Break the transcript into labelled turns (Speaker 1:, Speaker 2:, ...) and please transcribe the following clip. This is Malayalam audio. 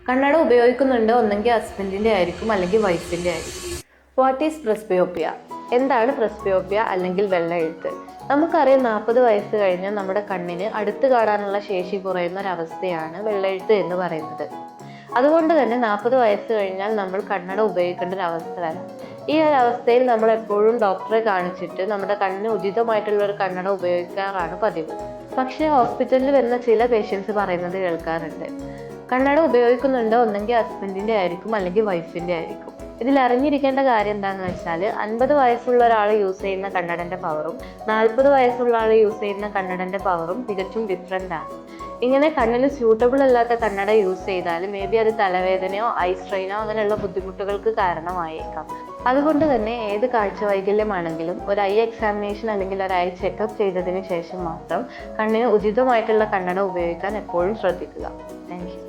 Speaker 1: കണ്ണട ഉപയോഗിക്കുന്നുണ്ട് ഒന്നെങ്കിൽ ഹസ്ബൻഡിൻ്റെ ആയിരിക്കും അല്ലെങ്കിൽ വൈഫിൻ്റെ ആയിരിക്കും. What is presbyopia? എന്താണ് പ്രസ്ബിയോപ്പിയ അല്ലെങ്കിൽ വെള്ള എഴുത്ത്? നമുക്കറിയാം 40 വയസ്സ് കഴിഞ്ഞാൽ നമ്മുടെ കണ്ണിന് അടുത്ത് കാണാനുള്ള ശേഷി കുറയുന്ന ഒരവസ്ഥയാണ് വെള്ളെഴുത്ത് എന്ന് പറയുന്നത്. അതുകൊണ്ട് തന്നെ 40 വയസ്സ് കഴിഞ്ഞാൽ നമ്മൾ കണ്ണട ഉപയോഗിക്കേണ്ട ഒരു അവസ്ഥ വരാം. ഈ ഒരു അവസ്ഥയിൽ നമ്മൾ എപ്പോഴും ഡോക്ടറെ കാണിച്ചിട്ട് നമ്മുടെ കണ്ണിന് ഉചിതമായിട്ടുള്ള ഒരു കണ്ണട ഉപയോഗിക്കാറാണ് പതിവ്. പക്ഷേ ഹോസ്പിറ്റലിൽ വരുന്ന ചില പേഷ്യൻസ് പറയുന്നത് കേൾക്കാറുണ്ട്, കണ്ണട ഉപയോഗിക്കുന്നുണ്ട് ഒന്നെങ്കിൽ ഹസ്ബൻഡിൻ്റെ ആയിരിക്കും അല്ലെങ്കിൽ വൈഫിൻ്റെ ആയിരിക്കും. ഇതിൽ അറിഞ്ഞിരിക്കേണ്ട കാര്യം എന്താണെന്ന് വെച്ചാൽ 50 വയസ്സുള്ള ഒരാൾ യൂസ് ചെയ്യുന്ന കണ്ണടൻ്റെ പവറും 40 വയസ്സുള്ള ആൾ യൂസ് ചെയ്യുന്ന കണ്ണടൻ്റെ പവറും തികച്ചും ഡിഫറെൻ്റ് ആണ്. ഇങ്ങനെ കണ്ണിന് സ്യൂട്ടബിൾ അല്ലാത്ത കണ്ണട യൂസ് ചെയ്താൽ മേ ബി അത് തലവേദനയോ ഐ സ്ട്രെയിനോ അങ്ങനെയുള്ള ബുദ്ധിമുട്ടുകൾക്ക് കാരണമായേക്കാം. അതുകൊണ്ട് തന്നെ ഏത് കാഴ്ച വൈകല്യമാണെങ്കിലും ഒരു ഐ എക്സാമിനേഷൻ അല്ലെങ്കിൽ ഒരു ഐ ചെക്കപ്പ് ചെയ്തതിന് ശേഷം മാത്രം കണ്ണിന് ഉചിതമായിട്ടുള്ള കണ്ണട ഉപയോഗിക്കാൻ എപ്പോഴും ശ്രദ്ധിക്കുക. Thank you.